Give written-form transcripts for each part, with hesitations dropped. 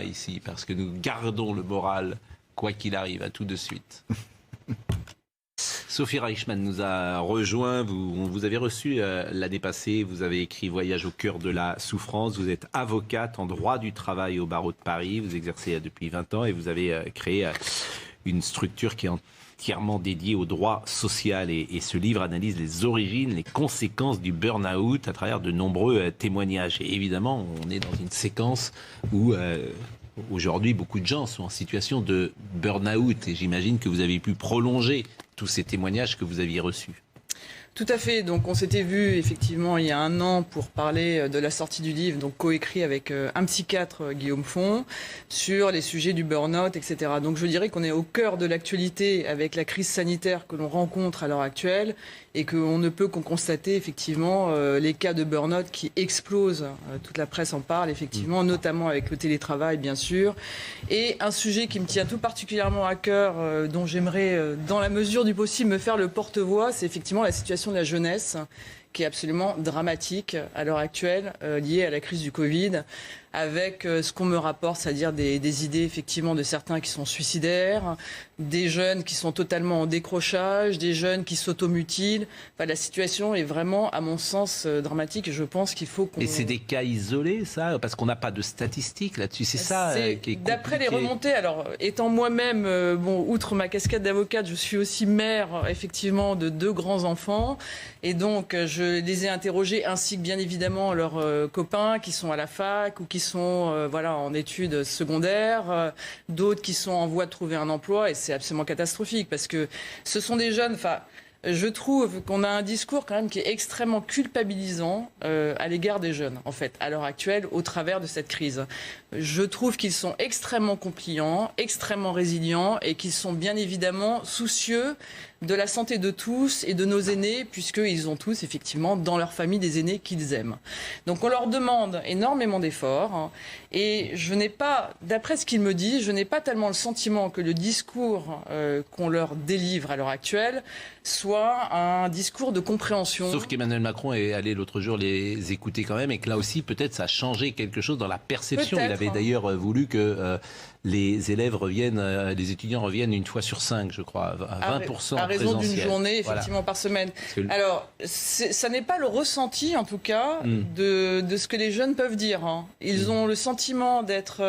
ici, parce que nous gardons le moral, quoi qu'il arrive. À tout de suite. Sophie Reichmann nous a rejoint. Vous avez reçu l'année passée, vous avez écrit Voyage au cœur de la souffrance. Vous êtes avocate en droit du travail au barreau de Paris. Vous exercez depuis 20 ans et vous avez créé une structure qui est entièrement dédiée au droit social. Et ce livre analyse les origines, les conséquences du burn-out à travers de nombreux témoignages. Et évidemment, on est dans une séquence où aujourd'hui, beaucoup de gens sont en situation de burn-out. Et j'imagine que vous avez pu prolonger tous ces témoignages que vous aviez reçus. Tout à fait. Donc, on s'était vu effectivement il y a 1 an pour parler de la sortie du livre, donc coécrit avec un psychiatre, Guillaume Font, sur les sujets du burn-out, etc. Donc, je dirais qu'on est au cœur de l'actualité avec la crise sanitaire que l'on rencontre à l'heure actuelle et qu'on ne peut qu'en constater effectivement les cas de burn-out qui explosent. Toute la presse en parle effectivement, notamment avec le télétravail bien sûr. Et un sujet qui me tient tout particulièrement à cœur, dont j'aimerais dans la mesure du possible me faire le porte-voix, c'est effectivement la situation de la jeunesse qui est absolument dramatique à l'heure actuelle, liée à la crise du Covid, avec ce qu'on me rapporte, c'est-à-dire des idées effectivement de certains qui sont suicidaires, des jeunes qui sont totalement en décrochage, des jeunes qui s'automutilent. Enfin, la situation est vraiment, à mon sens, dramatique et je pense qu'il faut qu'on... Et c'est des cas isolés, ça? Parce qu'on n'a pas de statistiques là-dessus, c'est ça qui est compliqué. D'après les remontées, alors étant moi-même, outre ma casquette d'avocate, je suis aussi mère, effectivement, de 2 grands-enfants. Et donc, je les ai interrogés, ainsi que bien évidemment leurs copains qui sont à la fac ou qui sont en études secondaires, d'autres qui sont en voie de trouver un emploi. Et c'est absolument catastrophique parce que ce sont des jeunes... Je trouve qu'on a un discours quand même qui est extrêmement culpabilisant à l'égard des jeunes, en fait, à l'heure actuelle, au travers de cette crise. Je trouve qu'ils sont extrêmement compliants, extrêmement résilients et qu'ils sont bien évidemment soucieux de la santé de tous et de nos aînés, puisqu'ils ont tous, effectivement, dans leur famille des aînés qu'ils aiment. Donc on leur demande énormément d'efforts, hein, et je n'ai pas, d'après ce qu'ils me disent, je n'ai pas tellement le sentiment que le discours qu'on leur délivre à l'heure actuelle soit un discours de compréhension. Sauf qu'Emmanuel Macron est allé l'autre jour les écouter quand même, et que là aussi, peut-être, ça a changé quelque chose dans la perception. Il avait d'ailleurs voulu que les élèves reviennent, les étudiants reviennent 1 fois sur 5, je crois, à 20% à raison d'une journée, effectivement, voilà, par semaine. Alors, ça n'est pas le ressenti, en tout cas, de ce que les jeunes peuvent dire. Hein. Ils ont le sentiment d'être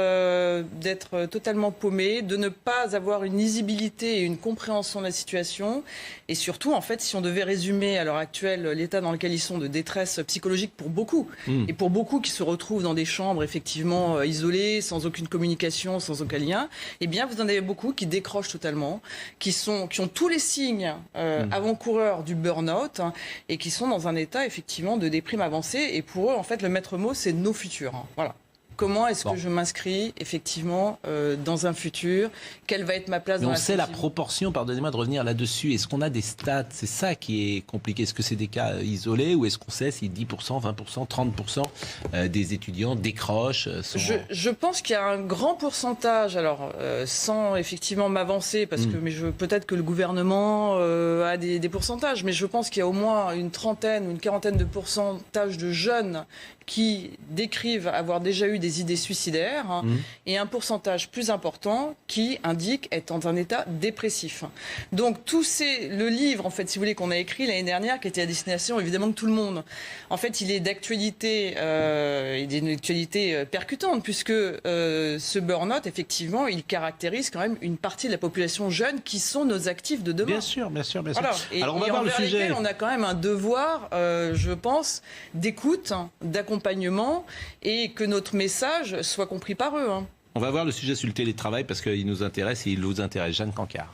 totalement paumés, de ne pas avoir une lisibilité et une compréhension de la situation. Et surtout, en fait, si on devait résumer à l'heure actuelle l'état dans lequel ils sont de détresse psychologique pour beaucoup, et pour beaucoup qui se retrouvent dans des chambres, effectivement, isolées, sans aucune communication, sans aucun lien, eh bien, vous en avez beaucoup qui décrochent totalement, qui ont tous les signes avant-coureurs du burn-out, hein, et qui sont dans un état, effectivement, de déprime avancée. Et pour eux, en fait, le maître mot, c'est nos futurs. Hein. Voilà. Comment est-ce que je m'inscris effectivement dans un futur? Quelle va être ma place dans la société? On sait la proportion, pardonnez-moi de revenir là-dessus. Est-ce qu'on a des stats? C'est ça qui est compliqué. Est-ce que c'est des cas isolés ou est-ce qu'on sait si 10%, 20%, 30% des étudiants décrochent Je pense qu'il y a un grand pourcentage, alors sans effectivement m'avancer, parce que peut-être que le gouvernement a des pourcentages, mais je pense qu'il y a au moins une trentaine ou une quarantaine de pourcentages de jeunes qui décrivent avoir déjà eu des idées suicidaires, hein, et un pourcentage plus important qui indique être dans un état dépressif. Donc le livre, en fait, si vous voulez, qu'on a écrit l'année dernière, qui était à destination évidemment de tout le monde, en fait, il est d'actualité, et d'une actualité percutante, puisque ce burn-out, effectivement, il caractérise quand même une partie de la population jeune qui sont nos actifs de demain. Bien sûr, bien sûr, bien sûr. Voilà. Alors on va voir le sujet. On a quand même un devoir, je pense, d'écoute, d'accompagnement, et que notre message soit compris par eux. Hein. On va voir le sujet sur le télétravail parce qu'il nous intéresse et il vous intéresse. Jeanne Cancard.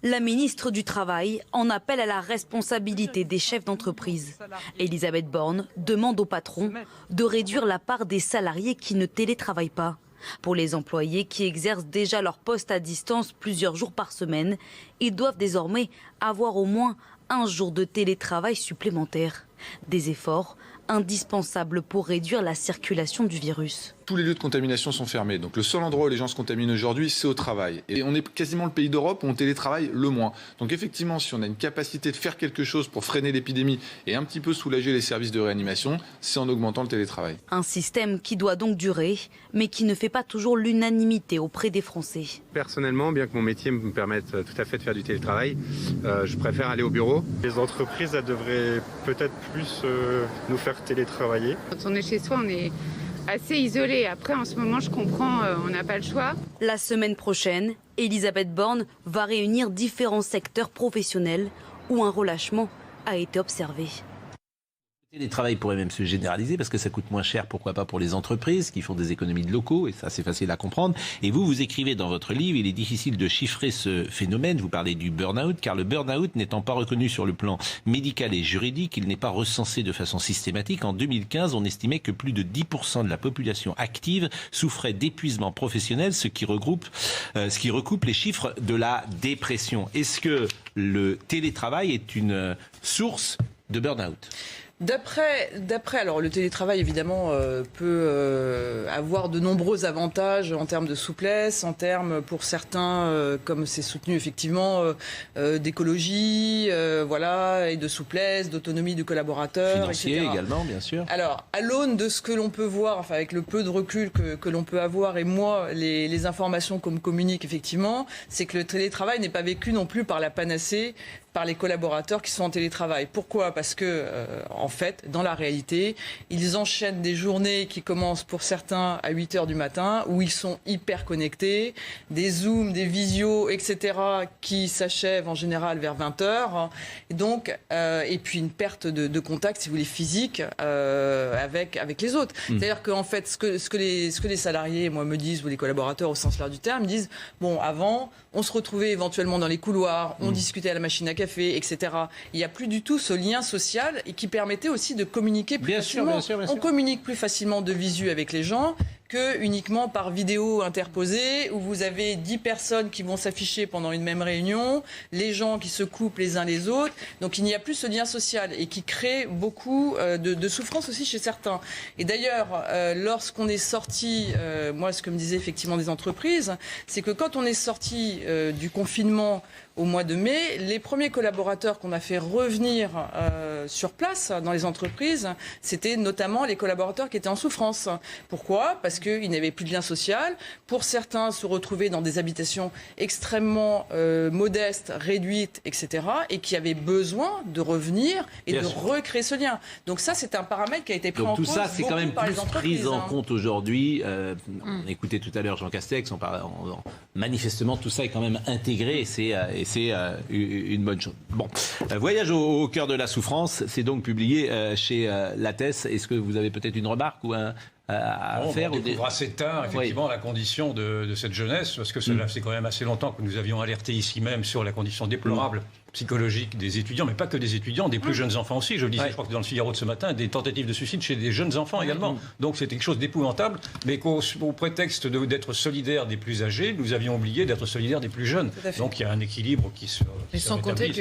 La ministre du Travail en appelle à la responsabilité des chefs d'entreprise. Elisabeth Borne demande aux patrons de réduire la part des salariés qui ne télétravaillent pas. Pour les employés qui exercent déjà leur poste à distance plusieurs jours par semaine, ils doivent désormais avoir au moins 1 jour de télétravail supplémentaire. Des efforts indispensable pour réduire la circulation du virus. Tous les lieux de contamination sont fermés. Donc le seul endroit où les gens se contaminent aujourd'hui, c'est au travail. Et on est quasiment le pays d'Europe où on télétravaille le moins. Donc effectivement, si on a une capacité de faire quelque chose pour freiner l'épidémie et un petit peu soulager les services de réanimation, c'est en augmentant le télétravail. Un système qui doit donc durer, mais qui ne fait pas toujours l'unanimité auprès des Français. Personnellement, bien que mon métier me permette tout à fait de faire du télétravail, je préfère aller au bureau. Les entreprises, elles devraient peut-être plus nous faire télétravailler. Quand on est chez soi, on est assez isolé. Après, en ce moment, je comprends, on n'a pas le choix. La semaine prochaine, Elisabeth Borne va réunir différents secteurs professionnels où un relâchement a été observé. Le télétravail pourrait même se généraliser parce que ça coûte moins cher, pourquoi pas pour les entreprises qui font des économies de locaux, et ça c'est facile à comprendre. Et vous écrivez dans votre livre, il est difficile de chiffrer ce phénomène, vous parlez du burn-out, car le burn-out n'étant pas reconnu sur le plan médical et juridique, il n'est pas recensé de façon systématique. En 2015, on estimait que plus de 10% de la population active souffrait d'épuisement professionnel, ce qui recoupe les chiffres de la dépression. Est-ce que le télétravail est une source de burn-out ? D'après, alors le télétravail évidemment peut avoir de nombreux avantages en termes de souplesse, en termes pour certains, comme c'est soutenu effectivement, d'écologie, voilà, et de souplesse, d'autonomie du collaborateur, financier etc. également, bien sûr. Alors, à l'aune de ce que l'on peut voir, enfin avec le peu de recul que l'on peut avoir, et moi, les informations qu'on me communique effectivement, c'est que le télétravail n'est pas vécu non plus par la panacée par les collaborateurs qui sont en télétravail. Pourquoi ? Parce que, en fait, dans la réalité, ils enchaînent des journées qui commencent pour certains à 8h du matin, où ils sont hyper connectés, des Zooms, des visios, etc., qui s'achèvent en général vers 20h. Et donc, et puis une perte de contact, si vous voulez, physique avec les autres. C'est-à-dire qu'en fait, ce que les salariés, moi, me disent, ou les collaborateurs au sens large du terme, me disent, bon, avant, on se retrouvait éventuellement dans les couloirs, on discutait à la machine à café, etc. Il n'y a plus du tout ce lien social et qui permettait aussi de communiquer plus facilement. Bien sûr. On communique plus facilement de visu avec les gens que uniquement par vidéo interposée, où vous avez 10 personnes qui vont s'afficher pendant une même réunion, les gens qui se coupent les uns les autres. Donc il n'y a plus ce lien social et qui crée beaucoup de souffrance aussi chez certains. Et d'ailleurs, lorsqu'on est sorti, moi ce que me disaient effectivement des entreprises, c'est que quand on est sorti du confinement au mois de mai, les premiers collaborateurs qu'on a fait revenir sur place dans les entreprises, c'était notamment les collaborateurs qui étaient en souffrance. Pourquoi ? Parce qu'ils n'avaient plus de lien social. Pour certains, se retrouver dans des habitations extrêmement modestes, réduites, etc. et qui avaient besoin de revenir et de recréer ce lien. Donc ça, c'est un paramètre qui a été pris en compte. Donc tout ça, c'est quand même plus pris en compte aujourd'hui. On écoutait tout à l'heure Jean Castex, manifestement tout ça est quand même intégré et c'est une bonne chose. Bon, Voyage au cœur de la souffrance, c'est donc publié chez Lattès. Est-ce que vous avez peut-être une remarque ou à faire? On découvre assez tard, effectivement, la condition de cette jeunesse, parce que c'est quand même assez longtemps que nous avions alerté ici même sur la condition déplorable psychologique des étudiants, mais pas que des étudiants, des plus jeunes enfants aussi. Je le disais, je crois que dans le Figaro de ce matin, des tentatives de suicide chez des jeunes enfants également. Donc c'est quelque chose d'épouvantable, mais au prétexte d'être solidaire des plus âgés, nous avions oublié d'être solidaires des plus jeunes. Donc il y a un équilibre qui se Mais sans compter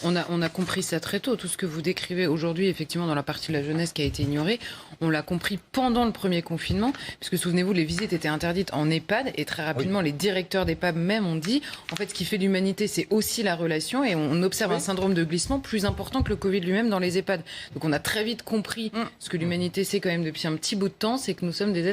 qu'on a compris ça très tôt. Tout ce que vous décrivez aujourd'hui, effectivement, dans la partie de la jeunesse qui a été ignorée, on l'a compris pendant le premier confinement, puisque souvenez-vous, les visites étaient interdites en EHPAD, et très rapidement, les directeurs d'EHPAD même ont dit, en fait, ce qui fait l'humanité, c'est aussi la relation, et on observe un syndrome de glissement plus important que le Covid lui-même dans les EHPAD. Donc on a très vite compris ce que l'humanité sait quand même depuis un petit bout de temps, c'est que nous sommes des êtres